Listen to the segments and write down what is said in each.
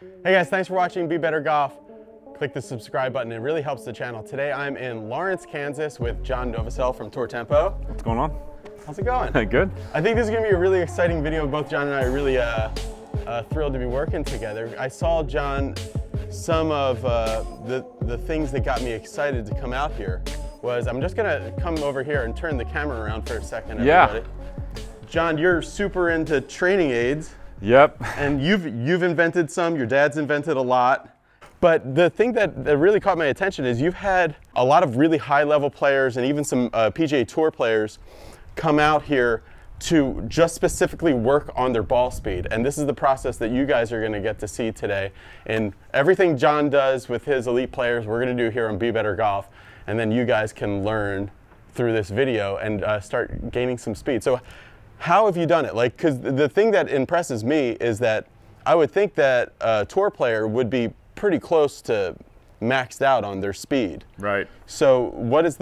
Hey guys, thanks for watching Be Better Golf. Click the subscribe button, it really helps the channel. Today I'm in Lawrence, Kansas with John Novosel from Tour Tempo. What's going on? How's it going? Good. I think this is going to be a really exciting video. Both John and I are really thrilled to be working together. I saw, John, some of the things that got me excited to come out here was, I'm just going to come over here and turn the camera around for a second, everybody. Yeah. John, you're super into training aids. Yep. And you've invented some, your dad's invented a lot. But the thing that really caught my attention is you've had a lot of really high level players and even some PGA Tour players come out here to just specifically work on their ball speed. And this is the process that you guys are gonna get to see today. And everything John does with his elite players, we're gonna do here on Be Better Golf. And then you guys can learn through this video and start gaining some speed. So how have you done it? Like, because the thing that impresses me is that I would think that a tour player would be pretty close to maxed out on their speed. Right. So what is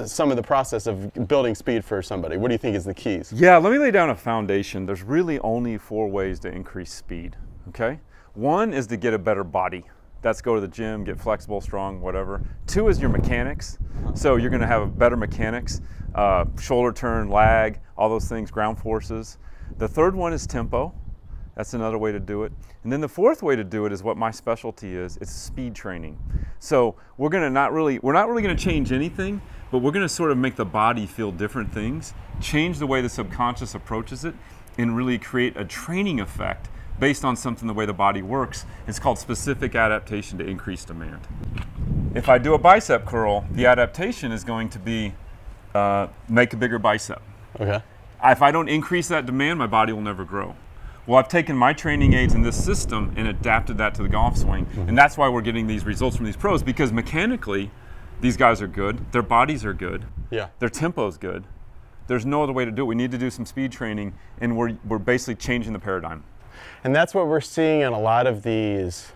some of the process of building speed for somebody? What do you think is the keys? Yeah, let me lay down a foundation. There's really only 4 ways to increase speed, okay? 1 is to get a better body. That's go to the gym, get flexible, strong, whatever. 2 is your mechanics. So you're gonna have better mechanics, shoulder turn, lag, all those things, ground forces. The 3rd one is tempo. That's another way to do it. And then the 4th way to do it is what my specialty is. It's speed training. So we're not really gonna change anything, but we're gonna sort of make the body feel different things, change the way the subconscious approaches it, and really create a training effect based on something the way the body works. It's called specific adaptation to increase demand. If I do a bicep curl, the adaptation is going to be make a bigger bicep. Okay. If I don't increase that demand, my body will never grow. Well, I've taken my training aids in this system and adapted that to the golf swing. And that's why we're getting these results from these pros, because mechanically, these guys are good, their bodies are good, yeah, their tempo's good. There's no other way to do it. We need to do some speed training, and we're basically changing the paradigm. And that's what we're seeing in a lot of these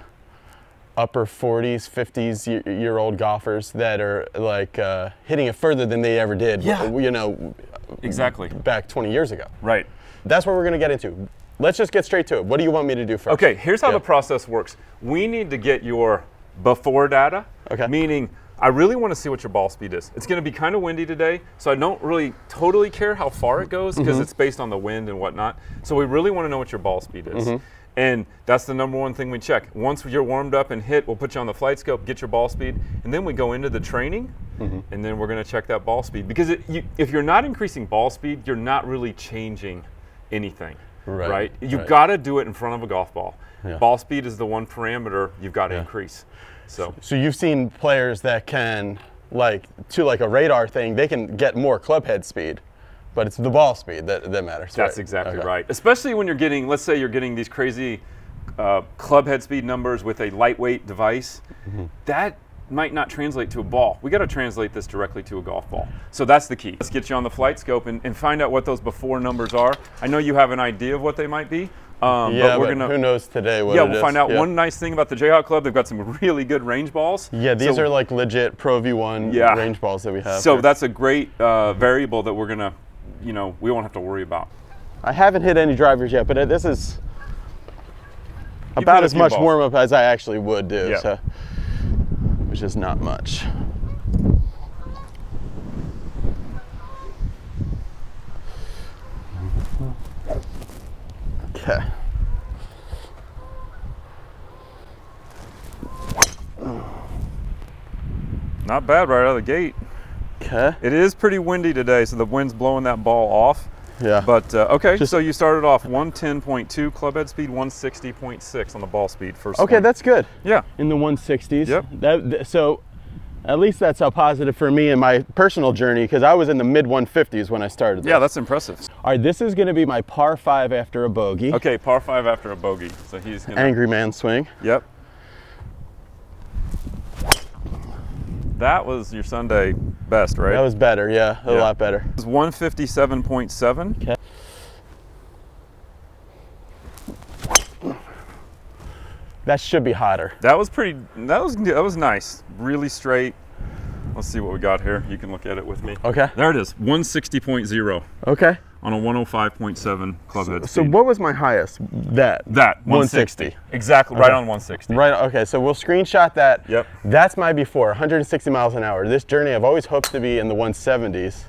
upper 40s, 50s year old golfers that are like hitting it further than they ever did, you know, exactly, back 20 years ago. Right. That's what we're going to get into. Let's just get straight to it. What do you want me to do first? Okay, here's how the process works. We need to get your before data, meaning I really want to see what your ball speed is. It's going to be kind of windy today, so I don't really totally care how far it goes because it's based on the wind and whatnot. So we really want to know what your ball speed is. And that's the #1 thing we check. Once you're warmed up and hit, we'll put you on the flight scope, get your ball speed, and then we go into the training, and then we're going to check that ball speed. Because if you're not increasing ball speed, you're not really changing anything. Right? You've got to do it in front of a golf ball. Yeah. Ball speed is the one parameter you've got to increase. So you've seen players that can, like a radar thing, they can get more club head speed, but it's the ball speed that matters. That's exactly right. Especially when you're getting, let's say you're getting these crazy club head speed numbers with a lightweight device. That might not translate to a ball. We got to translate this directly to a golf ball. So that's the key. Let's get you on the flight scope and find out what those before numbers are. I know you have an idea of what they might be. But who knows today what it is. We'll find out. One nice thing about the Jayhawk Club, they've got some really good range balls. Yeah, these are like legit Pro V1 range balls that we have. So that's a great variable that we're gonna, we won't have to worry about. I haven't hit any drivers yet, but this is about as much warm up as I actually would do. So, which is not much. Okay. Not bad right out of the gate. Okay. It is pretty windy today, so the wind's blowing that ball off. Yeah. But okay, so you started off 110.2 club head speed, 160.6 on the ball speed first. Okay, that's good. Yeah. In the 160s. Yep. So at least that's a positive for me in my personal journey, because I was in the mid 150s when I started this. Yeah, that's impressive. All right, this is going to be my par 5 after a bogey. Okay, par 5 after a bogey. So he's gonna... Angry man swing. Yep. That was your Sunday best, right? That was better, yeah, a lot better. It was 157.7. Okay. That should be hotter. That was that was nice. Really straight. Let's see what we got here. You can look at it with me. Okay. There it is, 160.0. Okay. on a 105.7 club head So speed. what was my highest? That 160. Exactly, right on 160. Right, okay, so we'll screenshot that. Yep. That's my before, 160 miles an hour. This journey, I've always hoped to be in the 170s.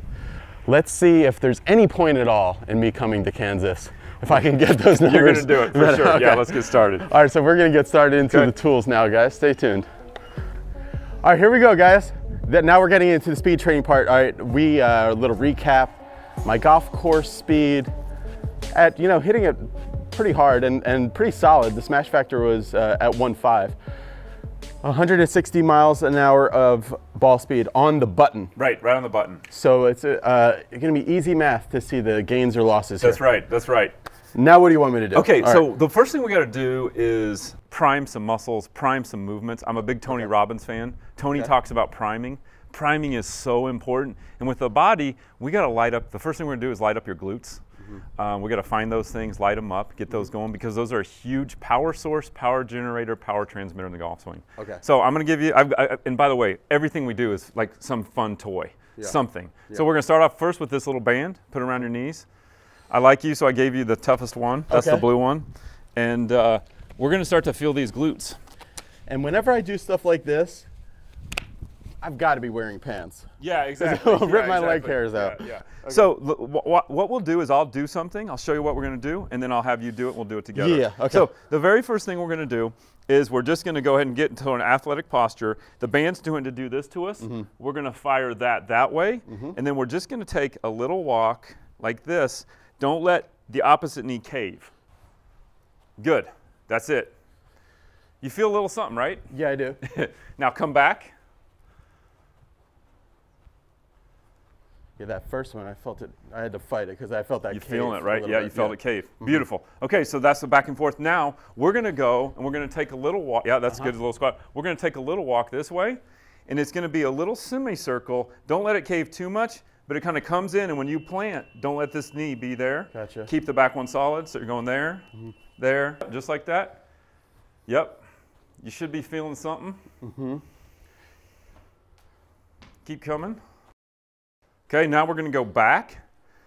Let's see if there's any point at all in me coming to Kansas, if I can get those numbers. You're gonna do it, for sure. Okay. Yeah, let's get started. All right, so we're gonna get started into the tools now, guys. Stay tuned. All right, here we go, guys. Now we're getting into the speed training part. All right, a little recap. My golf course speed at, hitting it pretty hard and pretty solid. The smash factor was at 1.5. 160 miles an hour of ball speed on the button. Right on the button. So it's gonna be easy math to see the gains or losses here. That's right. Now what do you want me to do? Okay, so the first thing we gotta do is prime some muscles, prime some movements. I'm a big Tony Robbins fan. Tony talks about priming. Priming is so important. And with the body, we gotta light up, the first thing we're gonna do is light up your glutes. We got to find those things, light them up, get those going, because those are a huge power source, power generator, power transmitter in the golf swing. Okay. So I'm going to give you, and by the way, everything we do is like some fun toy, something. Yeah. So we're going to start off first with this little band, put it around your knees. I like you, so I gave you the toughest one. That's the blue one. And we're going to start to feel these glutes. And whenever I do stuff like this, I've got to be wearing pants. Yeah, exactly. I'll rip my leg hairs out. Yeah. Okay. So what we'll do is I'll do something. I'll show you what we're going to do, and then I'll have you do it. We'll do it together. Yeah, okay. So the very first thing we're going to do is we're just going to go ahead and get into an athletic posture. The band's doing to do this to us. We're going to fire that way, and then we're just going to take a little walk like this. Don't let the opposite knee cave. Good. That's it. You feel a little something, right? Yeah, I do. Now come back. Yeah, that first one, I felt it. I had to fight it because I felt that cave. You're feeling it, right? Yeah, you felt it cave. Beautiful. Okay, so that's the back and forth. Now we're going to go and we're going to take a little walk. Yeah, that's good, a little squat. We're going to take a little walk this way, and it's going to be a little semicircle. Don't let it cave too much, but it kind of comes in, and when you plant, don't let this knee be there. Gotcha. Keep the back one solid, so you're going there, there, just like that. Yep. You should be feeling something. Keep coming. Okay, now we're going to go back.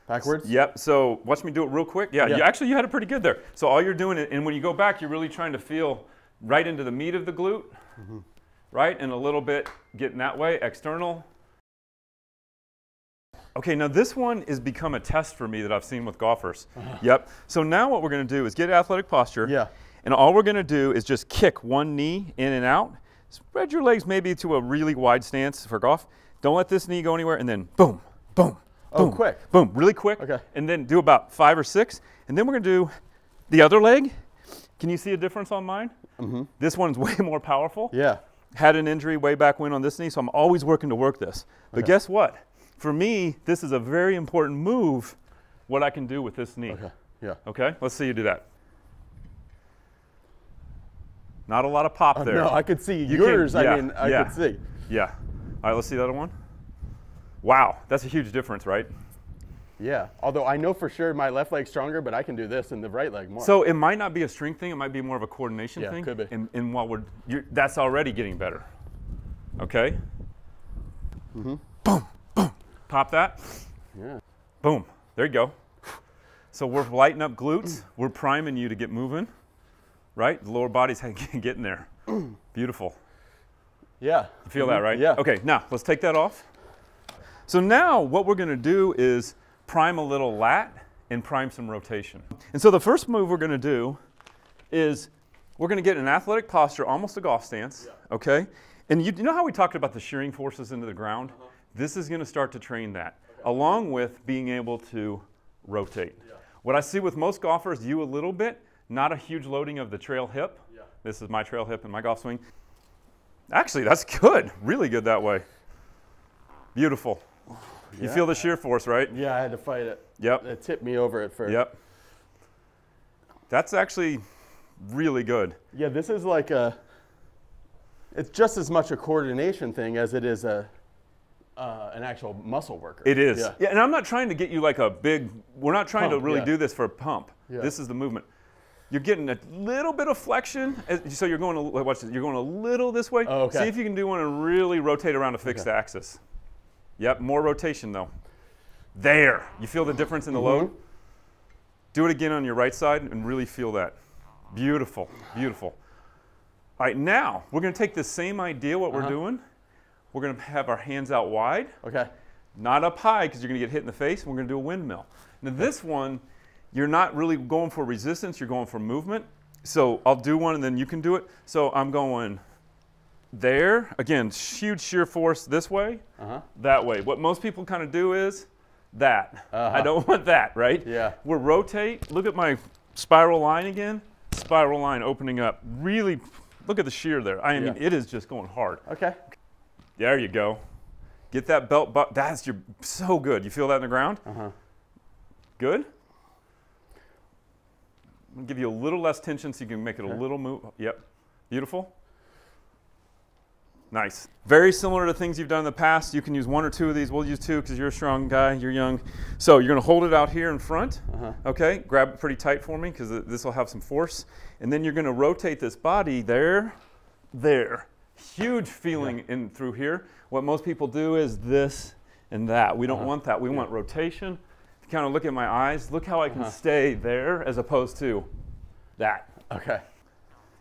Backwards? Yep, so watch me do it real quick. Yeah, yeah. You had it pretty good there. So all you're doing, and when you go back, you're really trying to feel right into the meat of the glute, right? And a little bit getting that way, external. Okay, now this one has become a test for me that I've seen with golfers. Yep, so now what we're going to do is get athletic posture. Yeah. And all we're going to do is just kick one knee in and out. Spread your legs maybe to a really wide stance for golf. Don't let this knee go anywhere, and then boom. Boom, boom, quick. Boom, really quick. Okay. And then do about 5 or 6. And then we're going to do the other leg. Can you see a difference on mine? This one's way more powerful. Yeah. Had an injury way back when on this knee, so I'm always working to work this. But guess what? For me, this is a very important move, what I can do with this knee. Okay, yeah. Okay, let's see you do that. Not a lot of pop there. No, I could see yours. I mean, I could see. Yeah. All right, let's see the other one. Wow, that's a huge difference, right? Yeah, although I know for sure my left leg's stronger, but I can do this in the right leg more. So it might not be a strength thing, it might be more of a coordination thing. Yeah, could be. And while that's already getting better. Okay? Boom, boom. Pop that. Yeah. Boom, there you go. So we're lighting up glutes, we're priming you to get moving, right? The lower body's getting there. Beautiful. Yeah. You feel that, right? Yeah. Okay, now let's take that off. So now what we're going to do is prime a little lat and prime some rotation. And so the first move we're going to do is we're going to get an athletic posture, almost a golf stance, okay? And you know how we talked about the shearing forces into the ground? This is going to start to train that, along with being able to rotate. What I see with most golfers, you a little bit, not a huge loading of the trail hip. This is my trail hip in my golf swing. Actually, that's good. Really good that way. Beautiful. You feel the shear force, right? Yeah, I had to fight it. Yep. It tipped me over at first. Yep. That's actually really good. Yeah, this is like it's just as much a coordination thing as it is an actual muscle worker. It is. Yeah, and I'm not trying to get you like a big, we're not trying to really do this for a pump. Yeah. This is the movement. You're getting a little bit of flexion, so you're going watch this, you're going a little this way. Oh, okay. See if you can do one and really rotate around a fixed axis. Yep, more rotation though. There, you feel the difference in the load? Do it again on your right side and really feel that. Beautiful, beautiful. All right, now we're going to take the same idea, what we're doing. We're going to have our hands out wide. Okay. Not up high because you're going to get hit in the face, and we're going to do a windmill. Now this one, you're not really going for resistance, you're going for movement. So I'll do one and then you can do it. So I'm going there. Again, huge shear force this way, that way. What most people kind of do is that. I don't want that, right? Yeah. We'll rotate. Look at my spiral line again. Spiral line opening up. Really, look at the shear there. I mean, it is just going hard. Okay. There you go. Get that belt, that's so good. You feel that in the ground? Good? I'm gonna give you a little less tension so you can make it a little move. Yep, beautiful. Nice. Very similar to things you've done in the past. You can use one or two of these. We'll use two because you're a strong guy, you're young. So you're gonna hold it out here in front, okay? Grab it pretty tight for me because this will have some force. And then you're gonna rotate this body there, there. Huge feeling in through here. What most people do is this and that. We don't want that. We want rotation. If you kind of look at my eyes, look how I can stay there as opposed to that. Okay.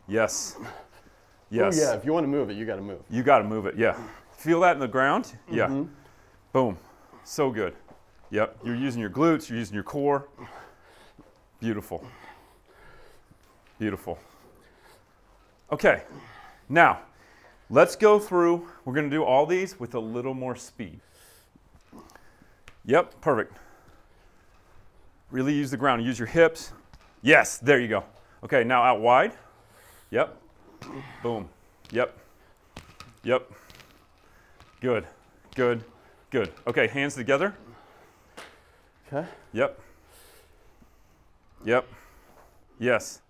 Yes. Yes. Oh, yeah, if you want to move it, you got to move. You got to move it, yeah. Feel that in the ground? Yeah. Boom. So good. Yep. You're using your glutes, you're using your core. Beautiful. Beautiful. Okay. Now, let's go through. We're going to do all these with a little more speed. Yep, perfect. Really use the ground. Use your hips. Yes, there you go. Okay, now out wide. Yep. Boom. Yep. Yep. Good. Good. Good. Okay, hands together. Okay. Yep. Yep. Yes.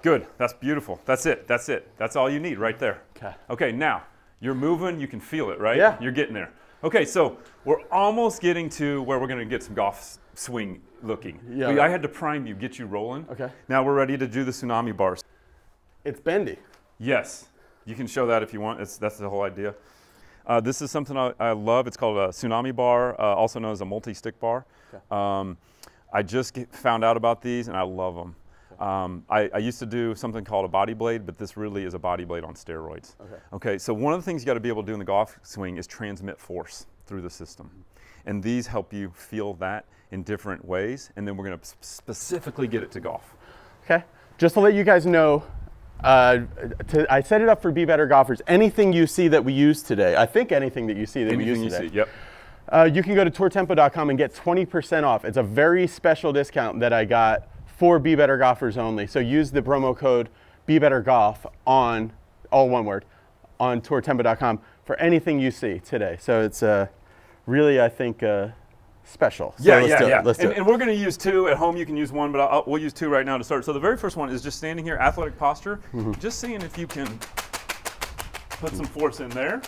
Good. That's beautiful. That's it. That's it. That's all you need right there. Okay. Okay, now you're moving. You can feel it, right? Yeah. You're getting there. Okay, so we're almost getting to where we're going to get some golf swing looking. Yeah. I had to prime you, get you rolling. Okay. Now we're ready to do the tsunami bars. It's bendy. Yes. You can show that if you want. That's the whole idea. This is something I love. It's called a tsunami bar, also known as a multi-stick bar. Okay. I just found out about these, and I love them. I used to do something called a body blade, but this really is a body blade on steroids. Okay, so one of the things you got to be able to do in the golf swing is transmit force through the system. And these help you feel that in different ways, and then we're going to specifically get it to golf. Okay, just to let you guys know, I set it up for Be Better Golfers. Anything you see that we use today, I think anything that you see that we use today. Yep. You can go to tourtempo.com and get 20% off. It's a very special discount that I got for Be Better Golfers only. So use the promo code BeBetterGolf on, all one word, on tourtempo.com for anything you see today. So it's really, I think, special. So let's do it. And we're going to use two. At home you can use one, but we'll use two right now to start. So the very first one is just standing here, athletic posture, just seeing if you can put some force in there.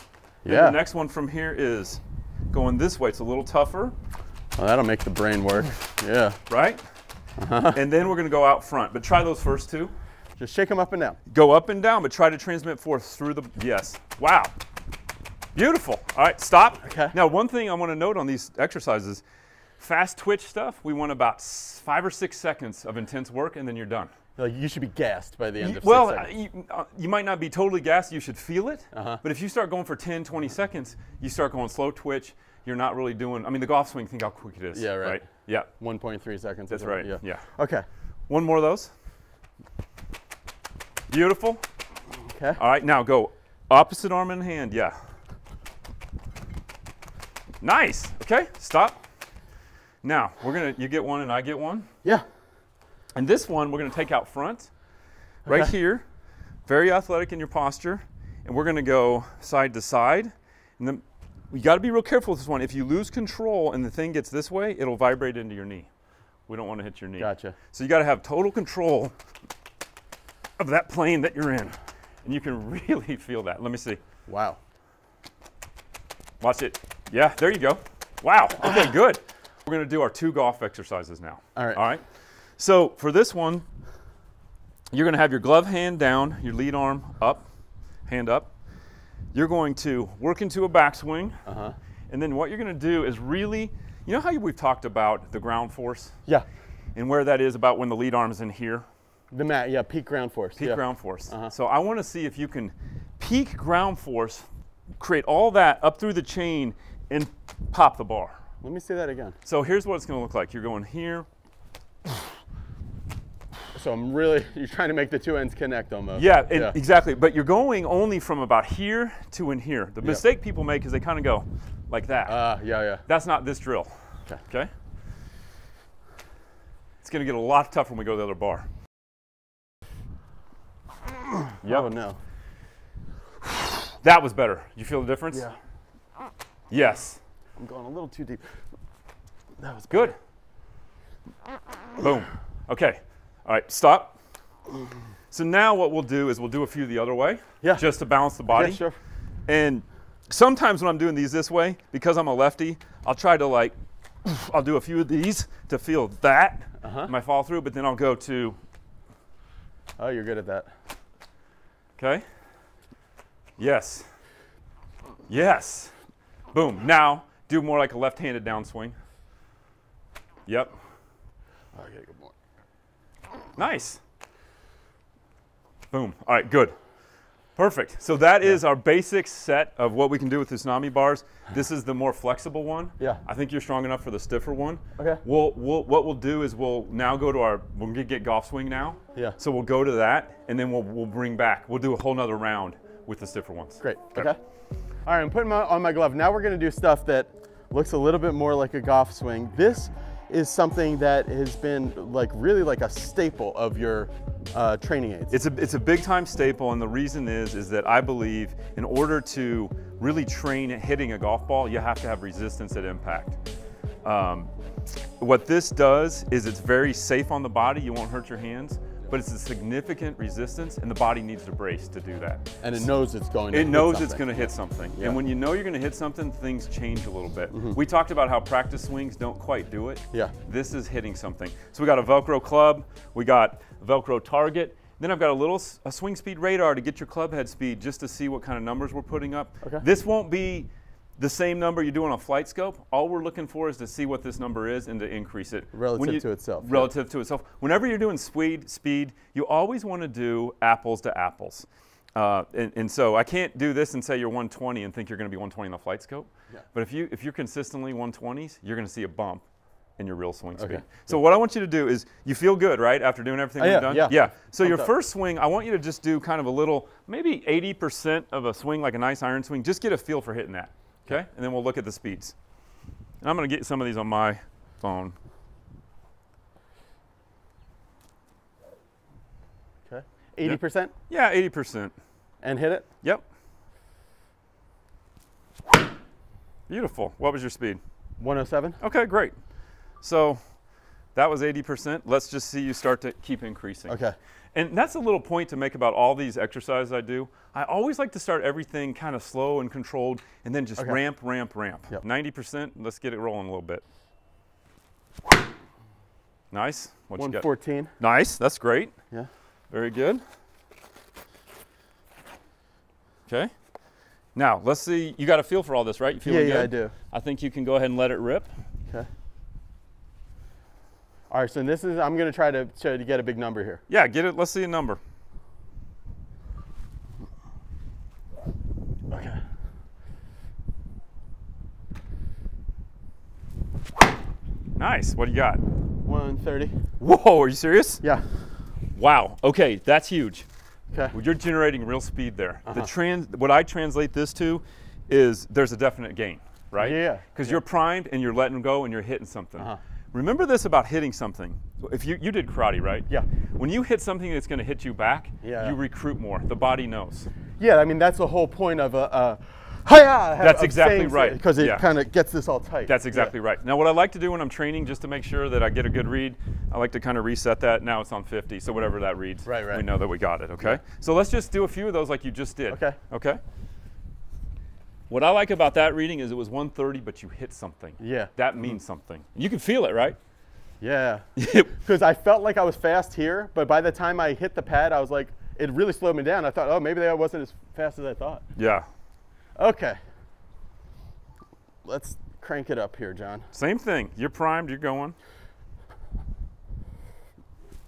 Yeah. And the next one from here is going this way. It's a little tougher. Well, that'll make the brain work. Yeah. Right? And then we're going to go out front, but try those first two. Just shake them up and down. Go up and down, but try to transmit force through the, yes. Wow. Beautiful. All right, stop. Okay. Now, one thing I want to note on these exercises, fast twitch stuff, we want about 5 or 6 seconds of intense work, and then you're done. Like you should be gassed by the end of 6 seconds. You might not be totally gassed. You should feel it. But if you start going for 10, 20 seconds, you start going slow twitch. You're not really doing, I mean, the golf swing, think how quick it is. Yeah, right. Yeah. 1.3 seconds. That's right. Yeah. Okay. One more of those. Beautiful. Okay. All right, now go opposite arm and hand. Yeah. Nice. Okay, stop. Now, you get one and I get one. Yeah. And this one we're going to take out front, right here. Very athletic in your posture. And we're going to go side to side. And then you got to be real careful with this one. If you lose control and the thing gets this way, it'll vibrate into your knee. We don't want to hit your knee. Gotcha. So you got to have total control of that plane that you're in. And you can really feel that. Let me see. Wow. Watch it. Yeah, there you go. Wow. Okay, good. We're going to do our 2 golf exercises now. All right. All right. So for this one, you're going to have your glove hand down, your lead arm up, hand up. You're going to work into a backswing. And then what you're going to do is really, You know how we've talked about the ground force? Yeah. And where that is about when the lead arm's in here? The mat, yeah, peak ground force. Peak ground force. So I want to see if you can peak ground force, create all that up through the chain, and pop the bar. Let me see that again. So here's what it's going to look like. You're going here. So you're trying to make the two ends connect almost. Yeah, exactly. But you're going only from about here to in here. The mistake people make is they kind of go like that. Yeah. That's not this drill. Okay. It's going to get a lot tougher when we go to the other bar. Oh no. That was better. You feel the difference? Yeah. Yes. I'm going a little too deep. That was good. Boom. Okay. All right, stop. So now what we'll do is we'll do a few the other way. Yeah. Just to balance the body. Yeah, sure. And sometimes when I'm doing these this way, because I'm a lefty, I'll try to I'll do a few of these to feel that, my follow through, but then I'll go to. Oh, you're good at that. Okay. Yes. Yes. Boom. Now, do more like a left-handed downswing. Yep. Oh, I gotta go more. Nice. Boom. All right, good. Perfect. So that is our basic set of what we can do with the TSUNAMI bars. This is the more flexible one. Yeah. I think you're strong enough for the stiffer one. Okay. What we'll do is we'll now go to we'll get golf swing now. Yeah. So we'll go to that, and then we'll bring back. We'll do a whole nother round with the stiffer ones. Great. Okay. All right, I'm putting on my glove. Now we're going to do stuff that looks a little bit more like a golf swing. This is something that has been really like a staple of your training aids. It's a big time staple, and the reason is that I believe in order to really train hitting a golf ball, you have to have resistance at impact. What this does is it's very safe on the body. You won't hurt your hands. But it's a significant resistance, and the body needs to brace to do that. And it knows it's going to hit something. It knows it's something. going to hit something. Yeah. And when you know you're going to hit something, things change a little bit. We talked about how practice swings don't quite do it. Yeah. This is hitting something. So we got a Velcro club, we got a Velcro target, then I've got a swing speed radar to get your club head speed just to see what kind of numbers we're putting up. Okay. This won't be the same number you do on a flight scope. All we're looking for is to see what this number is and to increase it. Relative to itself. Relative to itself. Whenever you're doing speed, you always want to do apples to apples. And so I can't do this and say you're 120 and think you're going to be 120 on the flight scope. Yeah. But if you're consistently 120s, you're going to see a bump in your real swing speed. So what I want you to do is, you feel good, right, after doing everything we've done? Yeah. So your first swing, I want you to just do kind of a little, maybe 80% of a swing, like a nice iron swing. Just get a feel for hitting that. Okay, and then we'll look at the speeds. And I'm going to get some of these on my phone. Okay, 80%? Yeah, 80%. And hit it? Yep. Beautiful. What was your speed? 107. Okay, great. So that was 80%. Let's just see you start to keep increasing. Okay. And that's a little point to make about all these exercises I do. I always like to start everything kind of slow and controlled, and then just ramp. Yep. 90%, let's get it rolling a little bit. Nice. What you got? 114. Nice, that's great. Yeah. Very good. Okay. Now, let's see, you got a feel for all this, right? You feeling good? Yeah, I do. I think you can go ahead and let it rip. Okay. All right, so this is, I'm going to try to get a big number here. Yeah, get it. Let's see a number. Okay. Nice. What do you got? 130. Whoa, are you serious? Yeah. Wow. Okay, that's huge. Okay. Well, you're generating real speed there. What I translate this to is there's a definite gain, right? Yeah. Because you're primed and you're letting go and you're hitting something. Remember this about hitting something. If you did karate, right? Yeah. When you hit something that's going to hit you back, you recruit more. The body knows. Yeah, I mean, that's the whole point of hi-ya. That's exactly right. Because it kind of gets this all tight. That's exactly right. Now, what I like to do when I'm training, just to make sure that I get a good read, I like to kind of reset that. Now it's on 50, so whatever that reads, we know that we got it, okay? So let's just do a few of those like you just did. Okay? What I like about that reading is it was 130, but you hit something. Yeah. That means something. You can feel it, right? Yeah. Because I felt like I was fast here, but by the time I hit the pad, I was like, it really slowed me down. I thought, oh, maybe I wasn't as fast as I thought. Yeah. Okay. Let's crank it up here, John. Same thing. You're primed, you're going.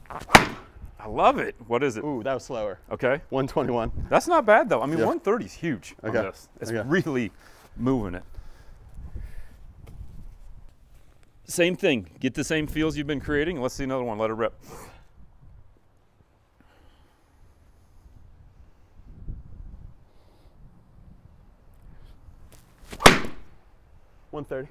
I love it. What is it? Ooh, that was slower. Okay. 121. That's not bad though. I mean, Yeah. 130 is huge on this. It's really moving it. Same thing. Get the same feels you've been creating. Let's see another one. Let it rip. $130.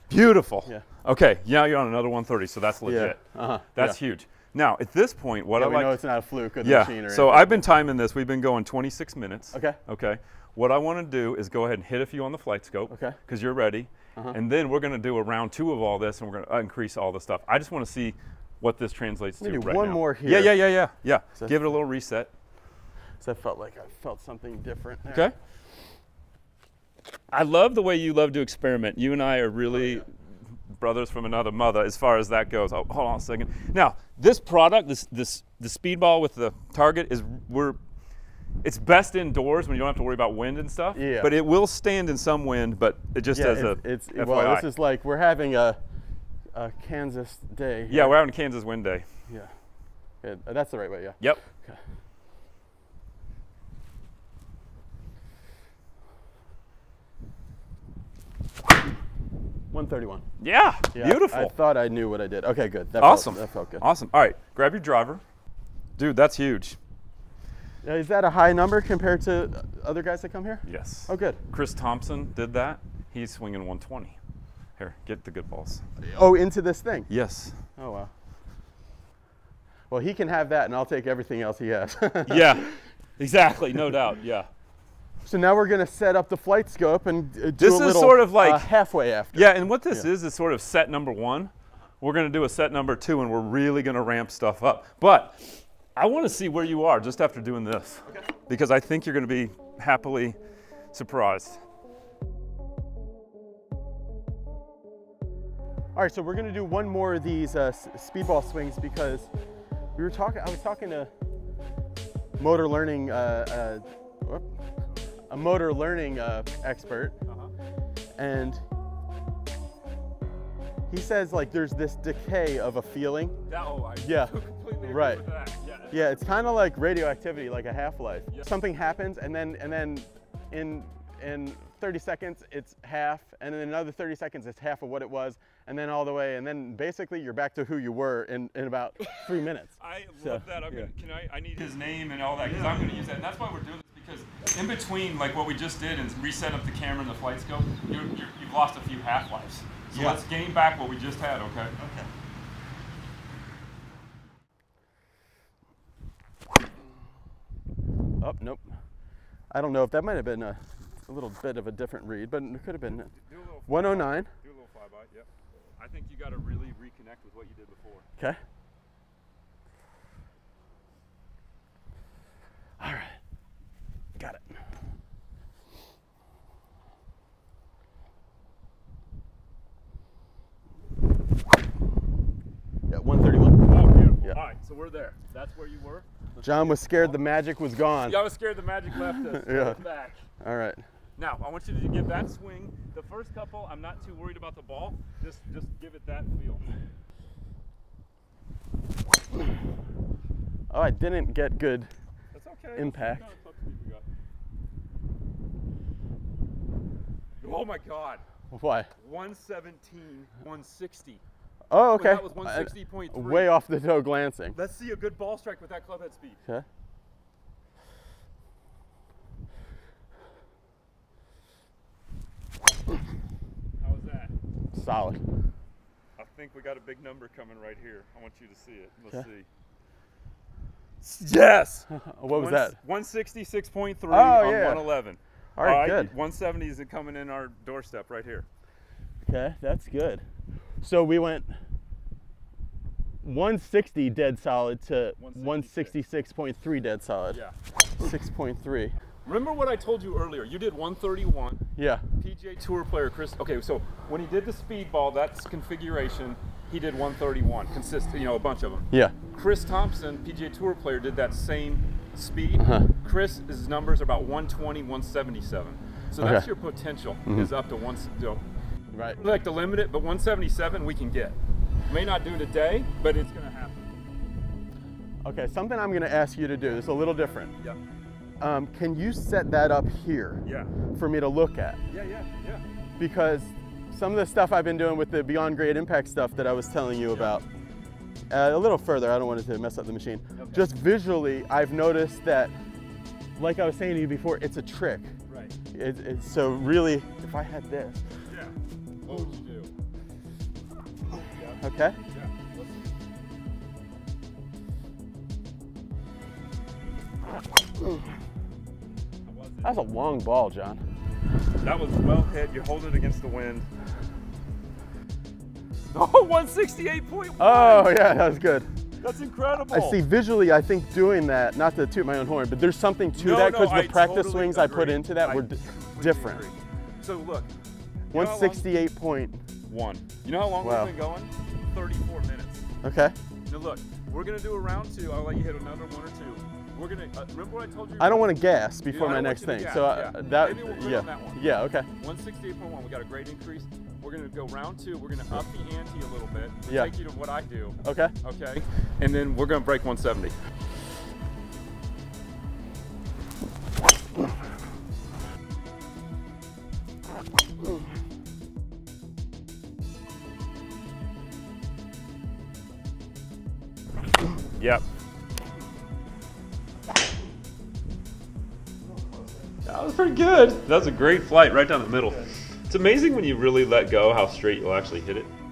Beautiful. Yeah. Okay, now you're on another 130, so that's legit. Yeah. That's huge. Now, at this point, what I we like... know it's not a fluke of the machine or so anything. I've been timing this. We've been going 26 minutes. Okay. Okay. What I want to do is go ahead and hit a few on the flight scope. Okay. Because you're ready. And then we're going to do a round 2 of all this, and we're going to increase all the stuff. I just want to see what this translates to right one now. more here. Yeah. Give it a little reset. So I felt like I felt something different there. Okay. I love the way you love to experiment. You and I are really brothers from another mother as far as that goes. Oh, hold on a second. Now, this product, the speedball with the target it's best indoors when you don't have to worry about wind and stuff. Yeah. But it will stand in some wind, but it just as a FYI. Well, this is like we're having a Kansas day. Yeah, we're having a Kansas wind day. Yeah. That's the right way, yeah. Yep. Okay. $131. Yeah, beautiful. I thought I knew what I did. Okay, good. That Awesome. That felt good. Awesome. All right, grab your driver. Dude, that's huge. Is that a high number compared to other guys that come here? Yes. Oh, good. Chris Thompson did that. He's swinging 120. Here, get the good balls. Oh, into this thing? Yes. Oh, wow. Well, he can have that, and I'll take everything else he has. Yeah, exactly. No doubt. Yeah. So now we're going to set up the flight scope and do This a is little sort of like halfway after. Yeah, and what this is sort of set number 1. We're going to do a set number 2, and we're really going to ramp stuff up. But I want to see where you are just after doing this, because I think you're going to be happily surprised. All right, so we're going to do one more of these speedball swings because I was talking to motor learning a motor learning expert, and he says like there's this decay of a feeling. Yeah, right. Yeah, it's kind of like radioactivity, like a half-life. Yeah. Something happens, and then in 30 seconds it's half, and in another 30 seconds it's half of what it was, and then all the way, and then basically you're back to who you were in about 3 minutes. I love that. I need his name and all that, because I'm going to use that, and that's why we're doing this. Because in between, like what we just did, and reset up the camera and the flight scope, you've lost a few half-lives. So let's gain back what we just had, okay? Okay. Oh, nope. I don't know if that might have been a little bit of a different read, but it could have been 109. Do a little flyby, yep. I think you got to really reconnect with what you did before. Okay. All right. Got it. Yeah, 131. Oh, beautiful. Yeah. All right, so we're there. That's where you were? John was scared the magic was gone. Yeah, I was scared the magic left us. Yeah. Back. All right. Now, I want you to give that swing. The first couple, I'm not too worried about the ball. Just give it that feel. Oh, I didn't get good That's okay. impact. Oh my God. Why? 117, 160. Oh, okay. Well, that was 160.3. Way off the toe glancing. Let's see a good ball strike with that club head speed. Okay. How was that? Solid. I think we got a big number coming right here. I want you to see it. Let's see. Yes! What was that? 166.3 Oh, on yeah. 111. All right, good. 170 is coming in our doorstep right here. Okay, that's good. So we went 160 dead solid to 166.3 dead solid. Yeah. 6.3. Remember what I told you earlier? You did 131. Yeah. PGA Tour player Chris. Okay, so when he did the speedball, that's configuration. He did 131, consistent, a bunch of them. Yeah. Chris Thompson, PGA Tour player, did that same speed. Chris's numbers are about 120, 177. So that's your potential, is up to Right. Like to limit it, but 177 we can get. May not do today, but it's gonna happen. Okay, something I'm gonna ask you to do, this is a little different. Yeah. Can you set that up here Yeah. for me to look at? Yeah. Because some of the stuff I've been doing with the Beyond Grade Impact stuff that I was telling you about, a little further, I don't want it to mess up the machine. Okay. Just visually, I've noticed that, like I was saying to you before, it's a trick. Right. So really, if I had this. Yeah. What would you do? Yeah. Okay. Yeah. That's a long ball, John. That was well hit. You hold it against the wind. Oh, 168.1. Oh, yeah, that was good. That's incredible. I see visually, I think doing that, not to toot my own horn, but there's something to that because the practice totally swings I put into that were different. Agree. So look. 168.1. You know how long we've been going? 34 minutes. Okay. Now look, we're gonna do a round 2. I'll let you hit another 1 or 2. We're gonna, remember what I told you? I don't want to gas before my next thing. Gas, so Maybe we'll quit on that one. Yeah, okay. 168.1, we got a great increase. We're gonna go round 2. We're gonna up the ante a little bit. Yeah. Take you to what I do. Okay. Okay. And then we're gonna break 170. Yep. That was pretty good. That was a great flight right down the middle. It's amazing when you really let go how straight you'll actually hit it.